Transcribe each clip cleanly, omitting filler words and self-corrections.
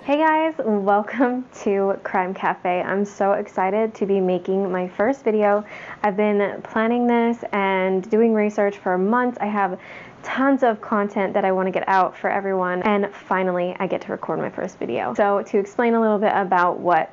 Hey guys, welcome to Crime Cafe. I'm so excited to be making my first video. I've been planning this and doing research for months. I have tons of content that I want to get out for everyone, and finally I get to record my first video. So to explain a little bit about what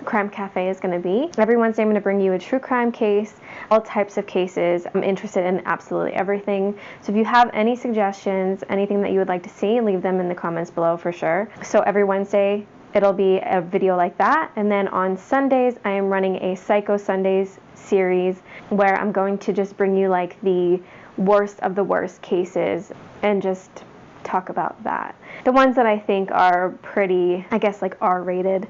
Crime Cafe is going to be. Every Wednesday I'm going to bring you a true crime case, all types of cases. I'm interested in absolutely everything. So if you have any suggestions, anything that you would like to see, leave them in the comments below for sure. So every Wednesday it'll be a video like that, and then on Sundays I am running a Psycho Sundays series where I'm going to just bring you like the worst of the worst cases and just talk about that. The ones that I think are pretty, I guess, like R-rated.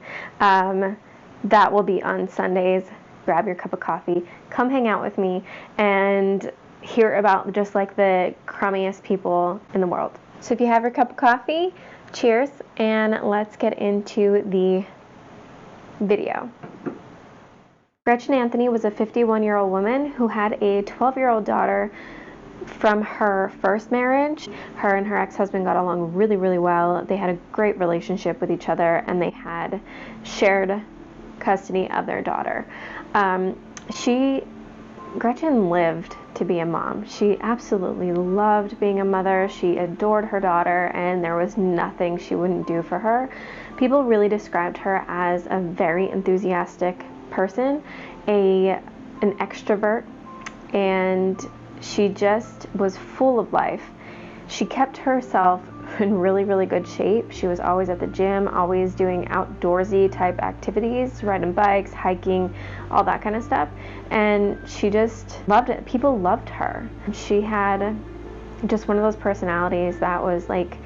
That will be on Sundays. Grab your cup of coffee, come hang out with me, and hear about just like the crummiest people in the world. So if you have your cup of coffee, cheers, and let's get into the video. Gretchen Anthony was a 51-year-old woman who had a 12-year-old daughter from her first marriage. Her and her ex-husband got along really, really well. They had a great relationship with each other, and they had shared custody of their daughter. Gretchen lived to be a mom. She absolutely loved being a mother. She adored her daughter, and there was nothing she wouldn't do for her. People really described her as a very enthusiastic person, an extrovert, and she just was full of life. She kept herself in really, really good shape. She was always at the gym, always doing outdoorsy type activities, riding bikes, hiking, all that kind of stuff. And she just loved it. People loved her. She had just one of those personalities that was like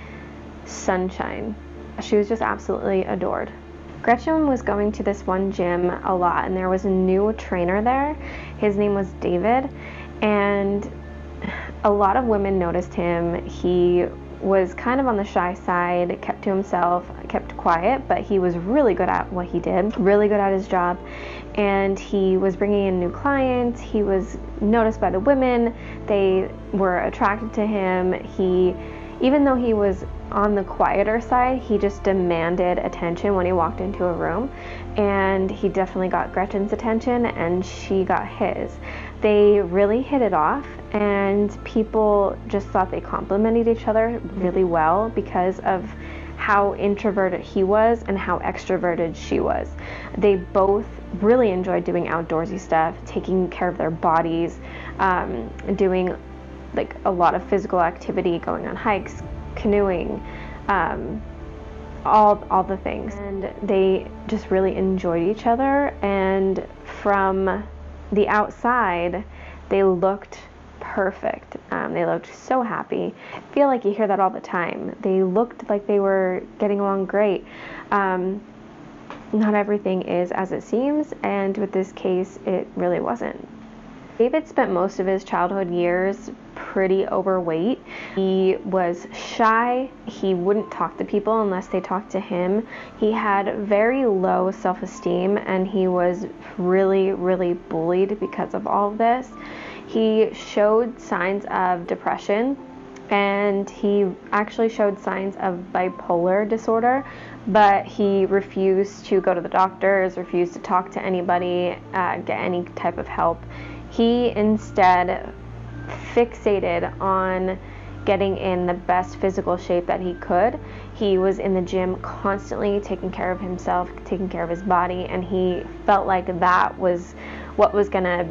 sunshine. She was just absolutely adored. Gretchen was going to this one gym a lot, and there was a new trainer there. His name was David, and a lot of women noticed him. He was kind of on the shy side, kept to himself, kept quiet, but he was really good at what he did, really good at his job, and he was bringing in new clients. He was noticed by the women. They were attracted to him. Even though he was on the quieter side, he just demanded attention when he walked into a room, and he definitely got Gretchen's attention, and she got his. They really hit it off, and people just thought they complemented each other really well because of how introverted he was and how extroverted she was. They both really enjoyed doing outdoorsy stuff, taking care of their bodies, doing like a lot of physical activity, going on hikes, canoeing, all the things. And they just really enjoyed each other, and from the outside they looked perfect. They looked so happy. I feel like you hear that all the time. They looked like they were getting along great. Not everything is as it seems, and with this case it really wasn't. David spent most of his childhood years pretty overweight. He was shy. He wouldn't talk to people unless they talked to him. He had very low self-esteem, and he was really, really bullied because of all of this. He showed signs of depression, and he actually showed signs of bipolar disorder, but he refused to go to the doctors, refused to talk to anybody, get any type of help. He instead fixated on getting in the best physical shape that he could. He was in the gym constantly taking care of himself, taking care of his body, and he felt like that was what was gonna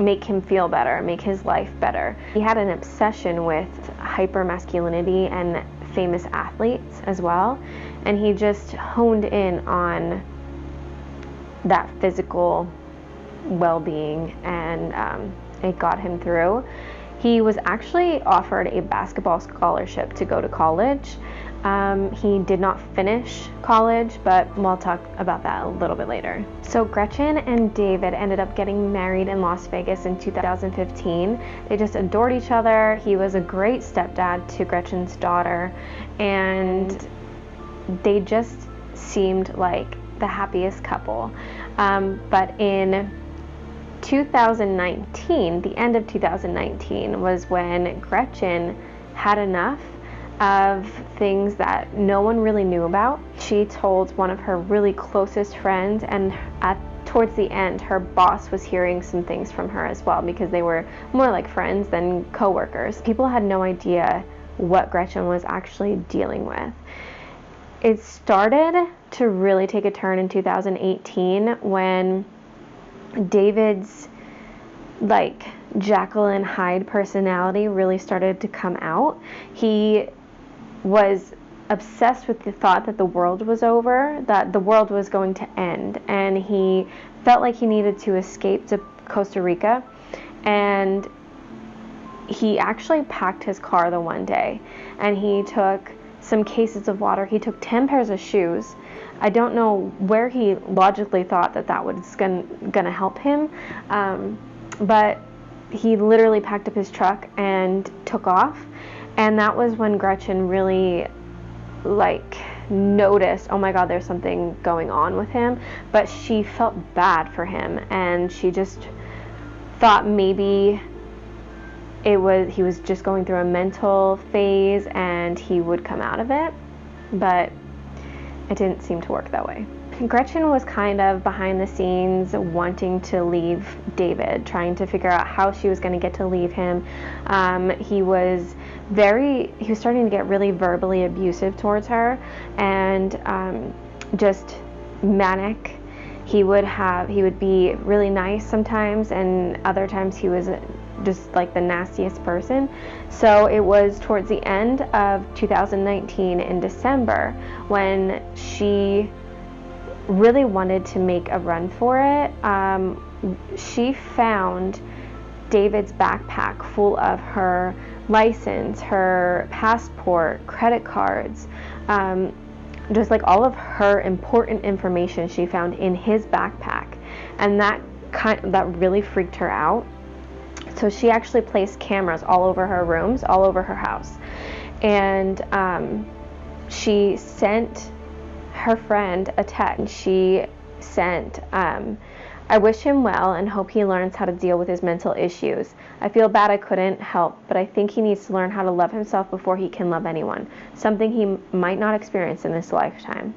make him feel better, make his life better. He had an obsession with hypermasculinity and famous athletes as well, and he just honed in on that physical well-being, and it got him through. He was actually offered a basketball scholarship to go to college. He did not finish college, but we'll talk about that a little bit later. So Gretchen and David ended up getting married in Las Vegas in 2015. They just adored each other. He was a great stepdad to Gretchen's daughter, and they just seemed like the happiest couple. But in 2019, the end of 2019, was when Gretchen had enough of things that no one really knew about. She told one of her really closest friends, and towards the end, her boss was hearing some things from her as well, because they were more like friends than co-workers. People had no idea what Gretchen was actually dealing with. It started to really take a turn in 2018 when David's Jekyll and Hyde personality really started to come out. He was obsessed with the thought that the world was over, that the world was going to end, and he felt like he needed to escape to Costa Rica. And he actually packed his car the one day, and he took some cases of water. He took 10 pairs of shoes. I don't know where he logically thought that was gonna help him, but he literally packed up his truck and took off. And that was when Gretchen really noticed, oh my God, there's something going on with him. But she felt bad for him, and she just thought maybe he was just going through a mental phase and he would come out of it. But it didn't seem to work that way. Gretchen was kind of behind the scenes wanting to leave David, trying to figure out how she was going to get to leave him. He was starting to get really verbally abusive towards her, and just manic. He would be really nice sometimes, and other times he was just the nastiest person. So it was towards the end of 2019 in December when she really wanted to make a run for it. She found David's backpack full of her license, her passport, credit cards, just all of her important information she found in his backpack, and that really freaked her out. So she actually placed cameras all over her rooms, all over her house, and she sent her friend a text. She sent, I wish him well and hope he learns how to deal with his mental issues. I feel bad I couldn't help, but I think he needs to learn how to love himself before he can love anyone, something he might not experience in this lifetime.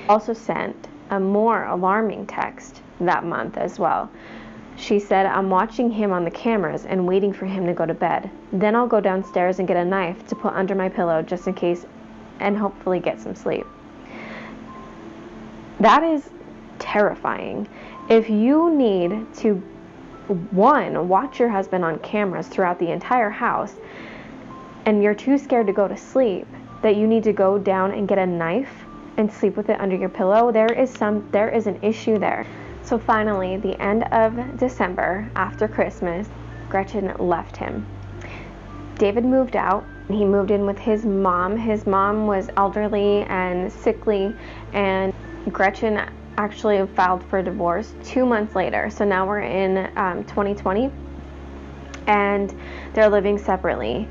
Also sent a more alarming text that month as well. She said, I'm watching him on the cameras and waiting for him to go to bed. Then I'll go downstairs and get a knife to put under my pillow just in case, and hopefully get some sleep. That is terrifying. If you need to, one, watch your husband on cameras throughout the entire house, and you're too scared to go to sleep, that you need to go down and get a knife and sleep with it under your pillow, there is an issue there. So finally, the end of December, after Christmas, Gretchen left him. David moved out. He moved in with his mom. His mom was elderly and sickly, and Gretchen actually filed for divorce 2 months later. So now we're in 2020, and they're living separately.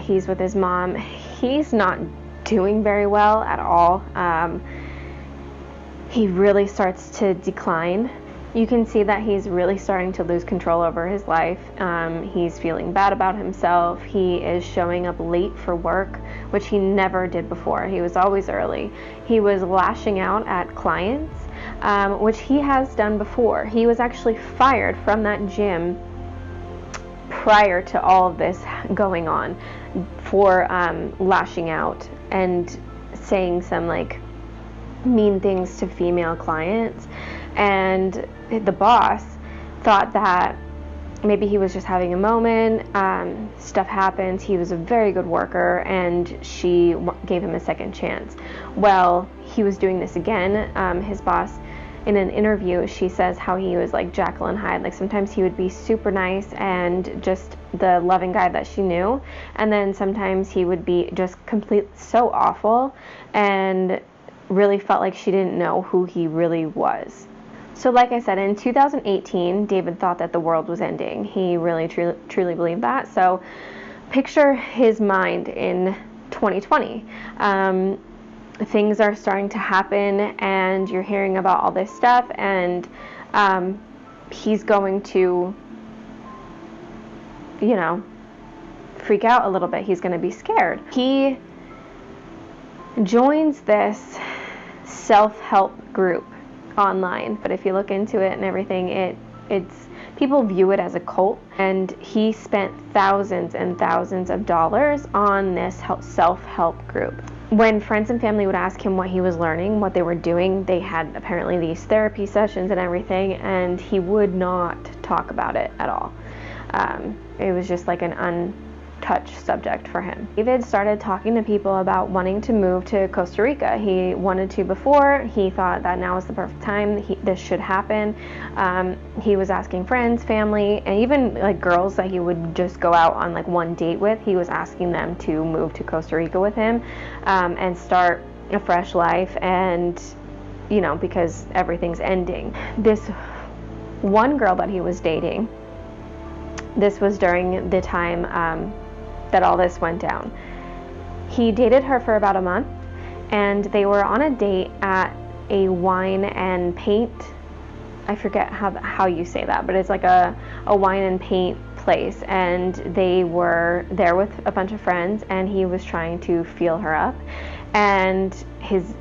He's with his mom. He's not doing very well at all. He really starts to decline. You can see that he's really starting to lose control over his life. He's feeling bad about himself. He is showing up late for work, which he never did before. He was always early. He was lashing out at clients, which he has done before. He was actually fired from that gym prior to all of this going on for lashing out and saying some mean things to female clients. And the boss thought that maybe he was just having a moment. Stuff happens. He was a very good worker, and she gave him a second chance. Well, he was doing this again. His boss, in an interview, she says how he was like Jekyll and Hyde. Sometimes he would be super nice and just the loving guy that she knew, and then sometimes he would be just so awful, and really felt like she didn't know who he really was. So like I said, in 2018, David thought that the world was ending. He really truly believed that. So picture his mind in 2020. Things are starting to happen, and you're hearing about all this stuff, and he's going to, freak out a little bit. He's going to be scared. He joins this self-help group online, but if you look into it and everything, it's people view it as a cult, and he spent thousands and thousands of dollars on this self-help group. When friends and family would ask him what he was learning, what they were doing, they had apparently these therapy sessions and everything, and he would not talk about it at all. It was just like an untouched subject for him. David started talking to people about wanting to move to Costa Rica. He wanted to before. He thought that now was the perfect time. This should happen. He was asking friends, family, and even like girls that he would just go out on like one date with. He was asking them to move to Costa Rica with him and start a fresh life, and because everything's ending. This one girl that he was dating, this was during the time that all this went down. He dated her for about a month, and they were on a date at a wine and paint, I forget how you say that, but it's like a wine and paint place, and they were there with a bunch of friends, and he was trying to feel her up, and his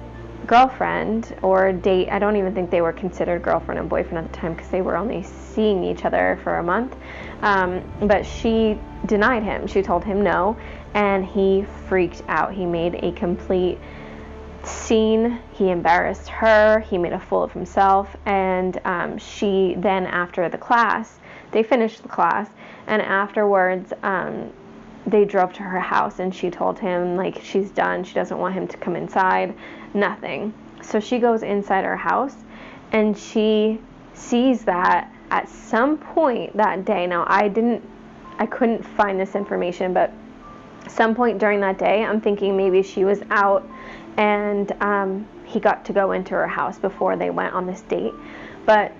girlfriend or date, I don't even think they were considered girlfriend and boyfriend at the time because they were only seeing each other for a month, but she denied him. She told him no, and he freaked out. He made a complete scene. He embarrassed her. He made a fool of himself, and she then, after the class, they finished the class, and afterwards they drove to her house, and she told him like she's done. She doesn't want him to come inside. Nothing. So she goes inside her house, and she sees that at some point that day, now I couldn't find this information, but some point during that day, I'm thinking maybe she was out and he got to go into her house before they went on this date, but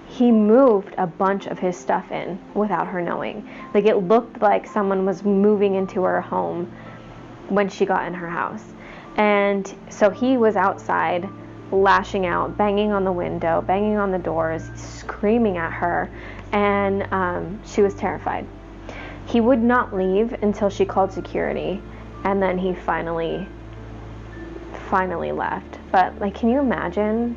he moved a bunch of his stuff in without her knowing. Like, it looked like someone was moving into her home when she got in her house. And so he was outside lashing out, banging on the window, banging on the doors, screaming at her, and she was terrified. He would not leave until she called security, and then he finally left. But like, can you imagine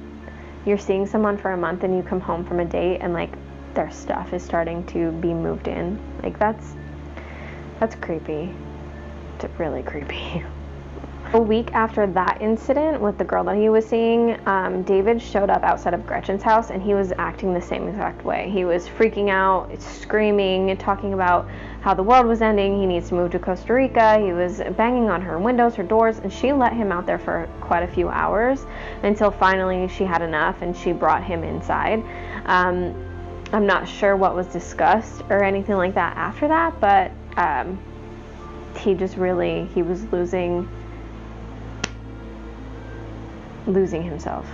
you're seeing someone for a month and you come home from a date and like their stuff is starting to be moved in? Like, that's creepy. It's really creepy. A week after that incident with the girl that he was seeing, David showed up outside of Gretchen's house, and he was acting the same exact way. He was freaking out, screaming, talking about how the world was ending. He needs to move to Costa Rica. He was banging on her windows, her doors, and she let him out there for quite a few hours until finally she had enough and she brought him inside. I'm not sure what was discussed or anything like that after that, but he was losing himself.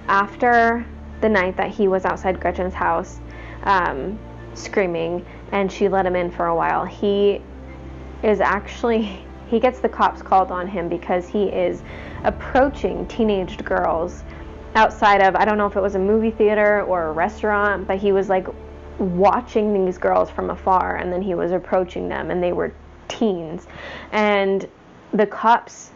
After the night that he was outside Gretchen's house screaming, and she let him in for a while, he gets the cops called on him because he is approaching teenage girls outside of, I don't know if it was a movie theater or a restaurant, but he was like watching these girls from afar, and then he was approaching them, and they were teens, and the cops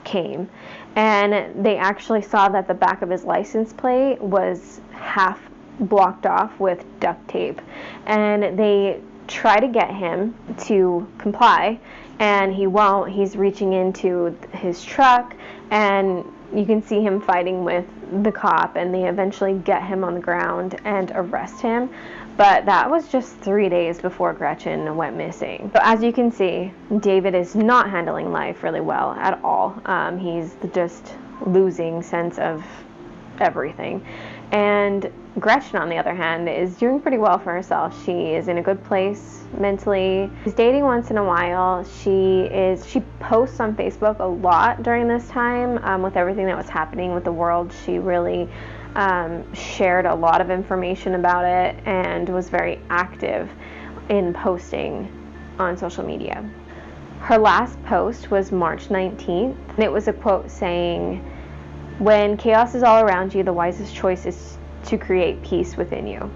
came, and they actually saw that the back of his license plate was half blocked off with duct tape, and they try to get him to comply, and he won't. He's reaching into his truck, and you can see him fighting with the cop, and they eventually get him on the ground and arrest him. But that was just 3 days before Gretchen went missing. So as you can see, David is not handling life really well at all. He's just losing sense of everything. And Gretchen, on the other hand, is doing pretty well for herself. She is in a good place mentally. She's dating once in a while. She posts on Facebook a lot during this time with everything that was happening with the world. She really shared a lot of information about it and was very active in posting on social media. Her last post was March 19th, and it was a quote saying, "When chaos is all around you, the wisest choice is to create peace within you."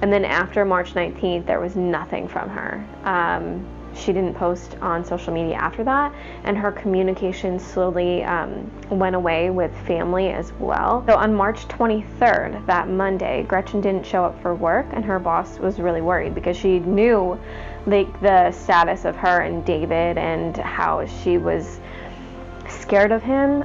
And then after March 19th, there was nothing from her. she didn't post on social media after that, and her communication slowly went away with family as well. So on March 23rd, that Monday, Gretchen didn't show up for work, and her boss was really worried because she knew like the status of her and David and how she was scared of him.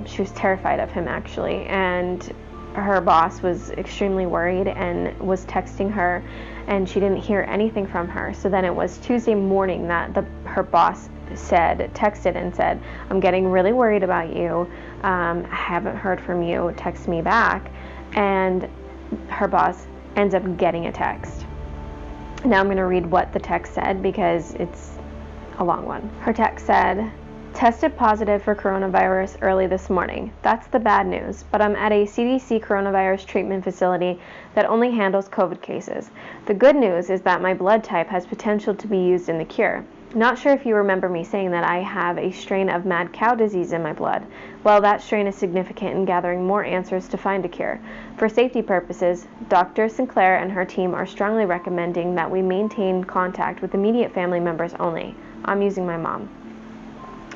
She was terrified of him, actually, and her boss was extremely worried and was texting her, and she didn't hear anything from her. So then it was Tuesday morning that her boss texted and said, "I'm getting really worried about you. I haven't heard from you. Text me back." And her boss ends up getting a text. Now I'm going to read what the text said because it's a long one. Her text said, "Tested positive for coronavirus early this morning. That's the bad news, but I'm at a CDC coronavirus treatment facility that only handles COVID cases. The good news is that my blood type has potential to be used in the cure. Not sure if you remember me saying that I have a strain of mad cow disease in my blood. Well, that strain is significant in gathering more answers to find a cure. For safety purposes, Dr. Sinclair and her team are strongly recommending that we maintain contact with immediate family members only. I'm using my mom."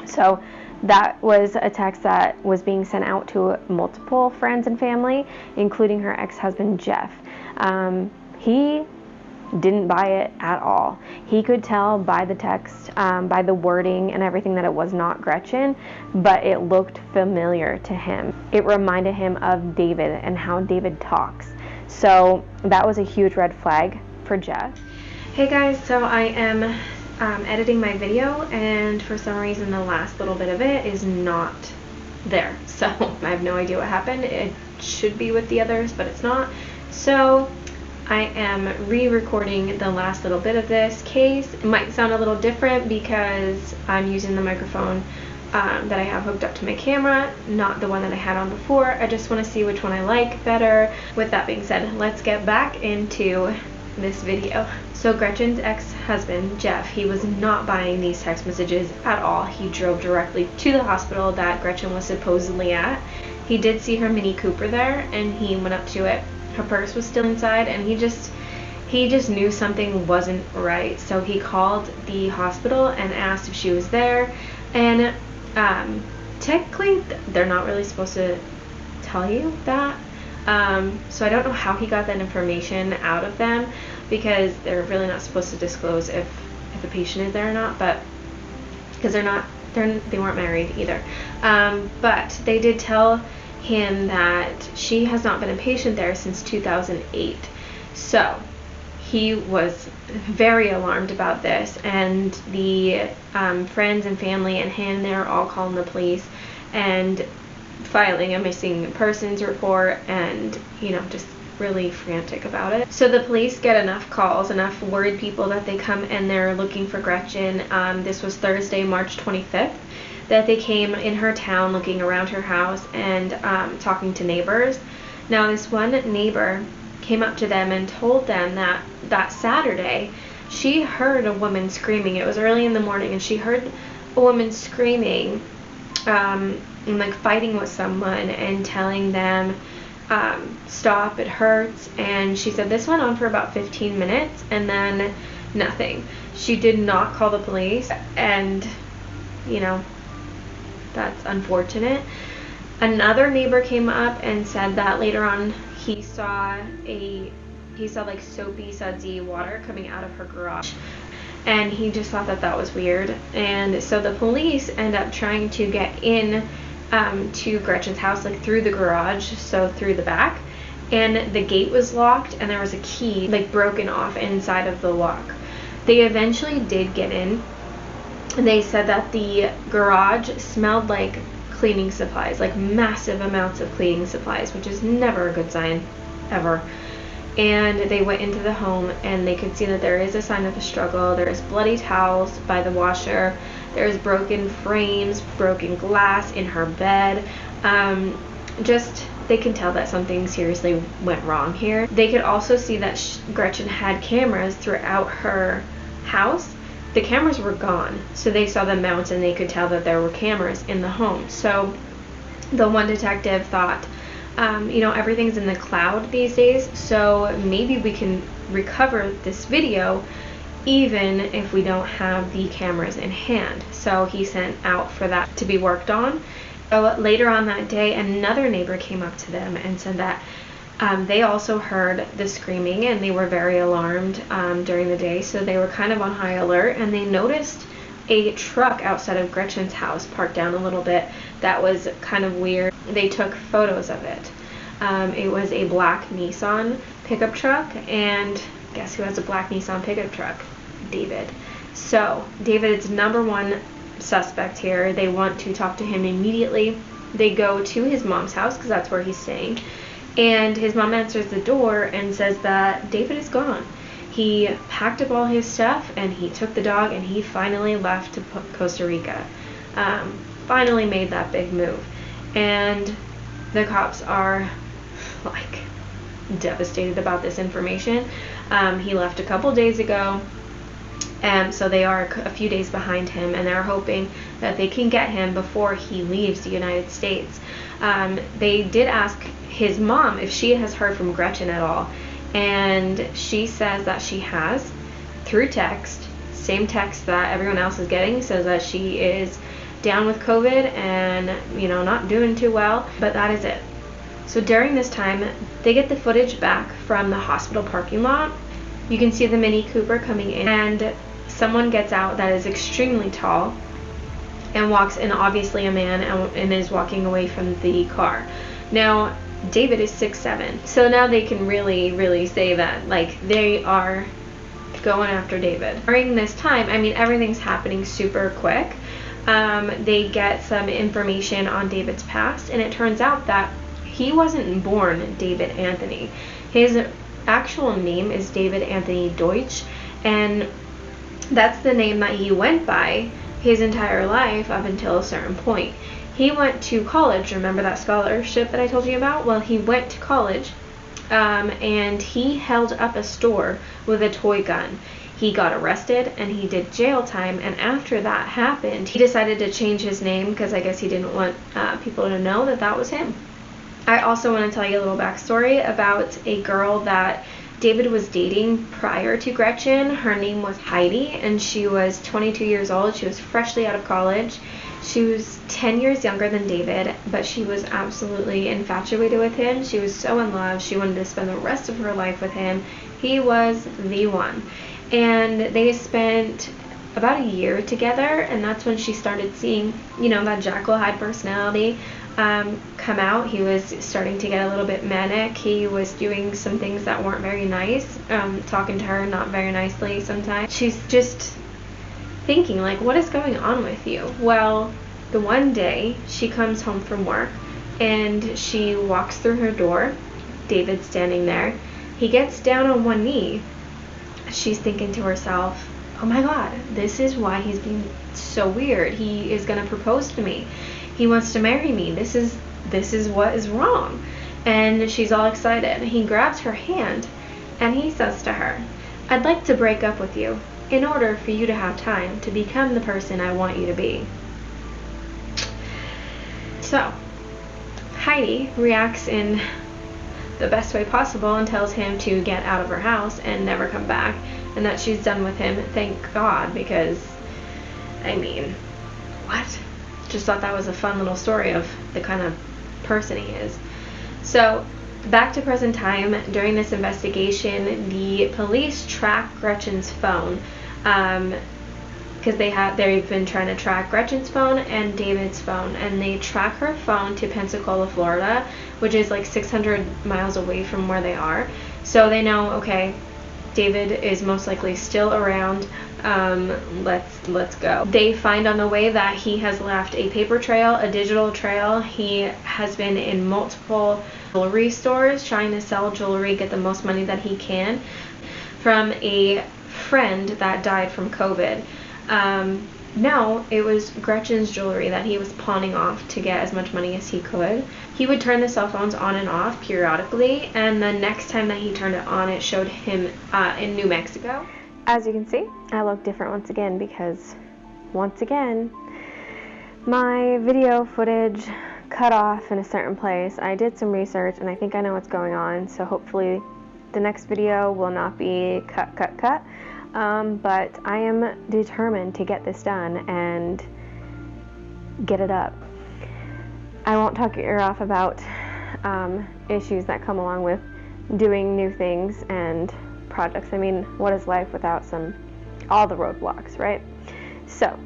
So that was a text that was being sent out to multiple friends and family, including her ex-husband, Jeff. He didn't buy it at all. He could tell by the text, by the wording and everything, that it was not Gretchen, but it looked familiar to him. It reminded him of David and how David talks. So that was a huge red flag for Jeff. Hey guys, so I am editing my video, and for some reason the last little bit of it is not there. So I have no idea what happened. It should be with the others, but it's not. So I am re-recording the last little bit of this case. It might sound a little different because I'm using the microphone that I have hooked up to my camera, not the one that I had on before. I just want to see which one I like better. With that being said, let's get back into this video. So Gretchen's ex-husband, Jeff, he was not buying these text messages at all. He drove directly to the hospital that Gretchen was supposedly at. He did see her Mini Cooper there, and he went up to it. Her purse was still inside, and he just knew something wasn't right. So he called the hospital and asked if she was there. And technically, they're not really supposed to tell you that. So I don't know how he got that information out of them, because they're really not supposed to disclose if the patient is there or not, but because they weren't married either. But they did tell him that she has not been a patient there since 2008. So he was very alarmed about this, and the friends and family and him, they're all calling the police and filing a missing persons report, and just really frantic about it. So the police get enough calls, enough worried people, that they come and they're looking for Gretchen. This was Thursday, March 25th, that they came in her town looking around her house and talking to neighbors. Now this one neighbor came up to them and told them that Saturday she heard a woman screaming. It was early in the morning, and she heard a woman screaming and like fighting with someone and telling them stop, it hurts. And she said this went on for about 15 minutes and then nothing. She did not call the police, and that's unfortunate. Another neighbor came up and said that later on he saw like soapy, sudsy water coming out of her garage, and he just thought that was weird. And so the police end up trying to get in to Gretchen's house, like through the garage, so through the back, and the gate was locked, and there was a key like broken off inside of the lock. They eventually did get in. They said that the garage smelled like cleaning supplies, like massive amounts of cleaning supplies, which is never a good sign, ever. And they went into the home, and they could see that there is a sign of a struggle. There is bloody towels by the washer. There's broken frames, broken glass in her bed. They can tell that something seriously went wrong here. They could also see that Gretchen had cameras throughout her house. The cameras were gone, so they saw the mounts, and they could tell that there were cameras in the home. So the one detective thought, everything's in the cloud these days, so maybe we can recover this video even if we don't have the cameras in hand. So he sent out for that to be worked on. So later on that day, another neighbor came up to them and said that they also heard the screaming, and they were very alarmed during the day, so they were kind of on high alert, and they noticed a truck outside of Gretchen's house parked down a little bit that was kind of weird. They took photos of it. It was a black Nissan pickup truck, and guess who has a black Nissan pickup truck? David. So David is number one suspect here. They want to talk to him immediately. They go to his mom's house because that's where he's staying, and his mom answers the door and says that David is gone. He packed up all his stuff and he took the dog and he finally left to Costa Rica. Finally made that big move. And the cops are like devastated about this information. He left a couple days ago, and so they are a few days behind him, and they're hoping that they can get him before he leaves the United States. They did ask his mom if she has heard from Gretchen at all, and she says that she has, through text. Same text that everyone else is getting, says that she is down with COVID and, you know, not doing too well, but that is it. So during this time, they get the footage back from the hospital parking lot. You can see the Mini Cooper coming in, and someone gets out that is extremely tall and walks in, obviously a man, and is walking away from the car. Now, David is 6'7", so now they can really say that, like, they are going after David. During this time, I mean, everything's happening super quick. They get some information on David's past, and it turns out that he wasn't born David Anthony. His actual name is David Anthony Deutsch, and that's the name that he went by his entire life up until a certain point. He went to college. Remember that scholarship that I told you about? Well, he went to college, and he held up a store with a toy gun. He got arrested and he did jail time, and after that happened, he decided to change his name because I guess he didn't want people to know that that was him. I also want to tell you a little backstory about a girl that David was dating prior to Gretchen. Her name was Heidi, and she was 22 years old. She was freshly out of college. She was 10 years younger than David, but she was absolutely infatuated with him. She was so in love. She wanted to spend the rest of her life with him. He was the one. And they spent about a year together, and that's when she started seeing, you know, that Jekyll Hyde personality come out. He was starting to get a little bit manic. He was doing some things that weren't very nice, talking to her not very nicely sometimes. She's just thinking, like, what is going on with you? Well, the one day she comes home from work and she walks through her door. David's standing there. He gets down on one knee. She's thinking to herself, oh my god, this is why he's being so weird. He is going to propose to me. He wants to marry me. This is what is wrong. And she's all excited. He grabs her hand and he says to her, I'd like to break up with you in order for you to have time to become the person I want you to be. So Heidi reacts in the best way possible and tells him to get out of her house and never come back, and that she's done with him. Thank God, because, I mean, what? Just thought that was a fun little story of the kind of person he is. So back to present time. During this investigation, the police track Gretchen's phone, because they've been trying to track Gretchen's phone and David's phone, and they track her phone to Pensacola, Florida, which is like 600 miles away from where they are. So they know, okay, David is most likely still around. Let's go. They find on the way that he has left a paper trail, a digital trail. He has been in multiple jewelry stores trying to sell jewelry, get the most money that he can from a friend that died from COVID. No, it was Gretchen's jewelry that he was pawning off to get as much money as he could. He would turn the cell phones on and off periodically, and the next time that he turned it on, it showed him in New Mexico. As you can see, I look different once again because, once again, my video footage cut off in a certain place. I did some research and I think I know what's going on, so hopefully the next video will not be cut. But I am determined to get this done and get it up. I won't talk your ear off about issues that come along with doing new things and projects. I mean, what is life without all the roadblocks, right? So,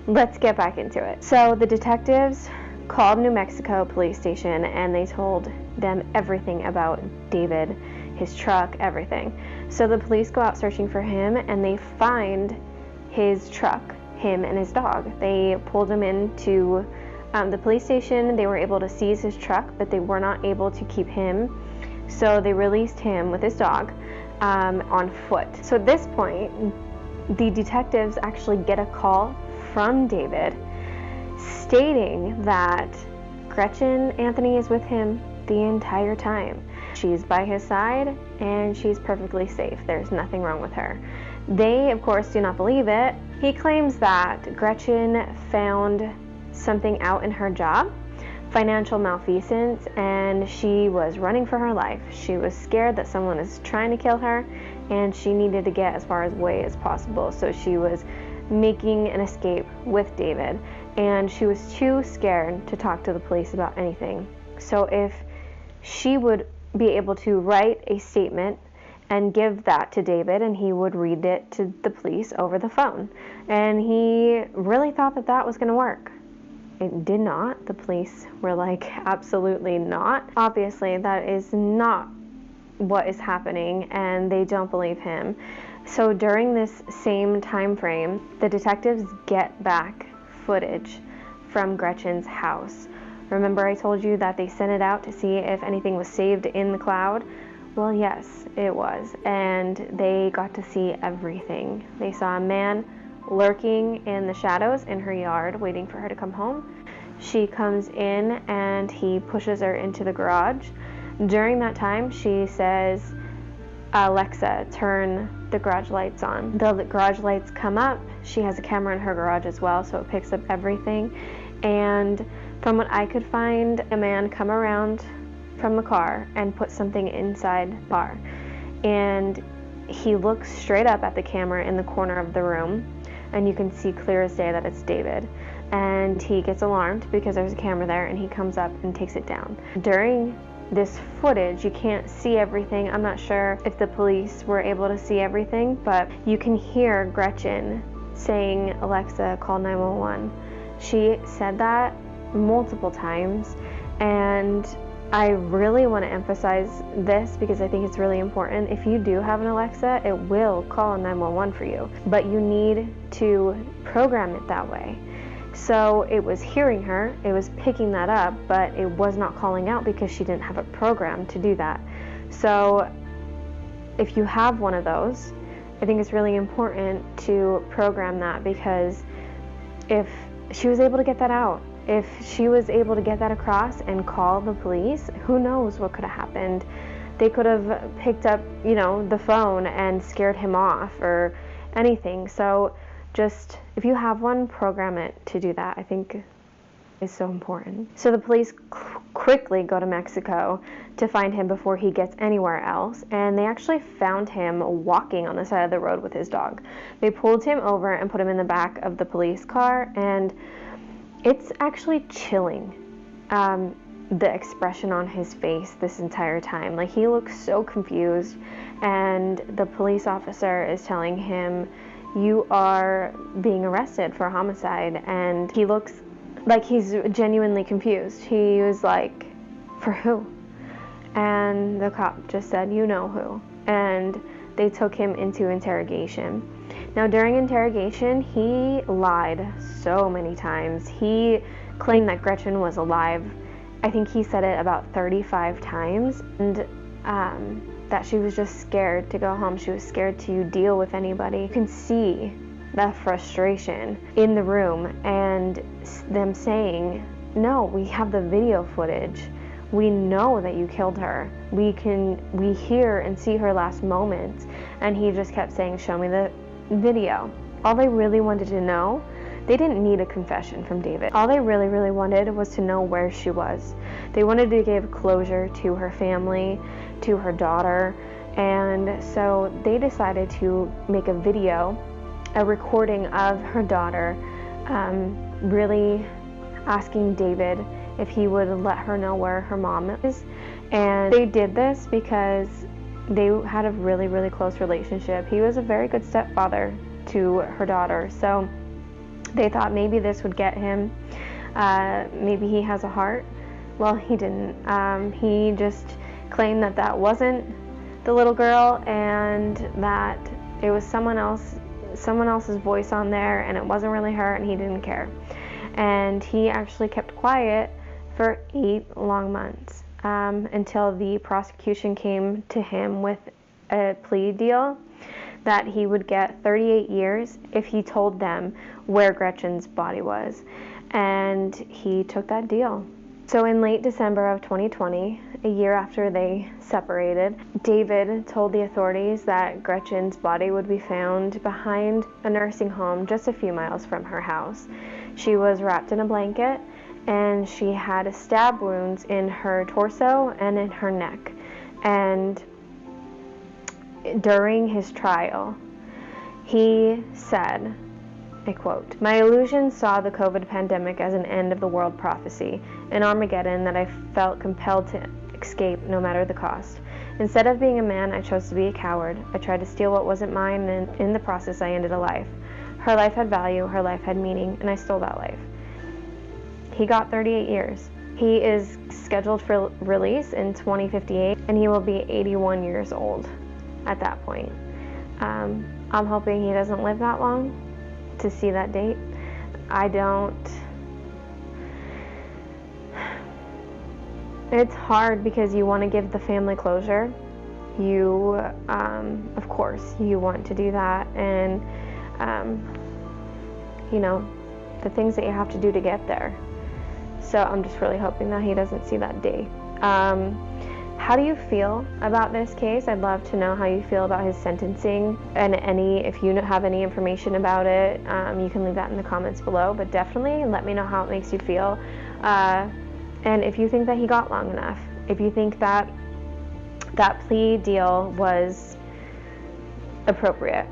let's get back into it. So the detectives called New Mexico police station and they told them everything about David, his truck, everything. So the police go out searching for him and they find his truck, him and his dog. They pulled him into the police station. They were able to seize his truck, but they were not able to keep him. So they released him with his dog on foot. So at this point, the detectives actually get a call from David stating that Gretchen Anthony is with him the entire time. She's by his side and she's perfectly safe. There's nothing wrong with her. They, of course, do not believe it. He claims that Gretchen found something out in her job, financial malfeasance, and she was running for her life. She was scared that someone is trying to kill her and she needed to get as far away as possible. So she was making an escape with David and she was too scared to talk to the police about anything. So if she would be able to write a statement and give that to David and he would read it to the police over the phone. And he really thought that that was going to work. It did not. The police were like, absolutely not. Obviously, that is not what is happening, and they don't believe him. So during this same time frame, the detectives get back footage from Gretchen's house. Remember I told you that they sent it out to see if anything was saved in the cloud? Well, yes, it was. And they got to see everything. They saw a man lurking in the shadows in her yard waiting for her to come home. She comes in and he pushes her into the garage. During that time, she says, Alexa, turn the garage lights on. The garage lights come up. She has a camera in her garage as well, so it picks up everything. And from what I could find, a man come around from the car and put something inside the bar. And he looks straight up at the camera in the corner of the room, and you can see clear as day that it's David. And he gets alarmed because there's a camera there, and he comes up and takes it down. During this footage, you can't see everything. I'm not sure if the police were able to see everything, but you can hear Gretchen saying, Alexa, call 911. She said that multiple times, and I really want to emphasize this because I think it's really important. If you do have an Alexa, it will call 911 for you, but you need to program it that way. So it was hearing her, it was picking that up, but it was not calling out because she didn't have a program to do that. So if you have one of those, I think it's really important to program that, because if she was able to get that out, if she was able to get that across and call the police, who knows what could have happened. They could have picked up, the phone and scared him off or anything. So just, if you have one, program it to do that. I think is so important. So the police quickly go to Mexico to find him before he gets anywhere else, and they actually found him walking on the side of the road with his dog. They pulled him over and put him in the back of the police car, and it's actually chilling, the expression on his face this entire time. Like, he looks so confused, and the police officer is telling him, you are being arrested for homicide, and he looks like he's genuinely confused. He was like, for who? And the cop just said, you know who. And they took him into interrogation. Now, during interrogation, he lied so many times. He claimed that Gretchen was alive. I think he said it about 35 times. And that she was just scared to go home. She was scared to deal with anybody. You can see the frustration in the room and them saying, no, we have the video footage. We know that you killed her. We hear and see her last moments. And he just kept saying, show me the video. All they really wanted to know, they didn't need a confession from David. All they really, really wanted was to know where she was. They wanted to give closure to her family, to her daughter, And so they decided to make a video, a recording of her daughter, really asking David if he would let her know where her mom is. And they did this because they had a really, really close relationship. He was a very good stepfather to her daughter. So they thought maybe this would get him. Maybe he has a heart. Well, he didn't. He just claimed that that wasn't the little girl and that it was someone else's voice on there, and it wasn't really her, and he didn't care. And he actually kept quiet for 8 long months until the prosecution came to him with a plea deal that he would get 38 years if he told them where Gretchen's body was. And he took that deal. So in late December of 2020, a year after they separated, David told the authorities that Gretchen's body would be found behind a nursing home just a few miles from her house. She was wrapped in a blanket, and she had stab wounds in her torso and in her neck. And during his trial, he said, I quote, "My illusion saw the COVID pandemic as an end of the world prophecy, an Armageddon that I felt compelled to escape no matter the cost. Instead of being a man, I chose to be a coward. I tried to steal what wasn't mine, and in the process I ended a life. Her life had value, her life had meaning, and I stole that life." He got 38 years. He is scheduled for release in 2058, and he will be 81 years old at that point. I'm hoping he doesn't live that long to see that date. I don't. It's hard because you want to give the family closure. You, of course, you want to do that, and you know, the things that you have to do to get there. So I'm just really hoping that he doesn't see that day. How do you feel about this case? I'd love to know how you feel about his sentencing, and if you have any information about it, you can leave that in the comments below, but definitely let me know how it makes you feel. And if you think that he got long enough, if you think that that plea deal was appropriate.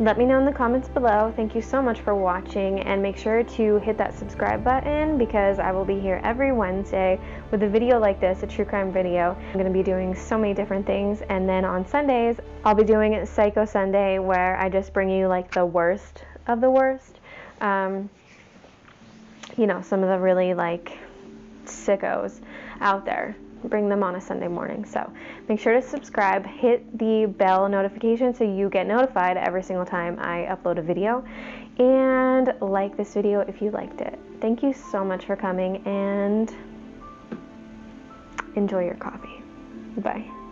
Let me know in the comments below. Thank you so much for watching, and make sure to hit that subscribe button because I will be here every Wednesday with a video like this, a true crime video. I'm going to be doing so many different things, and then on Sundays I'll be doing Psycho Sunday, where I just bring you like the worst of the worst. You know, some of the really like sickos out there. Bring them on a Sunday morning. So make sure to subscribe, hit the bell notification so you get notified every single time I upload a video, and like this video if you liked it. Thank you so much for coming, and enjoy your coffee. Bye.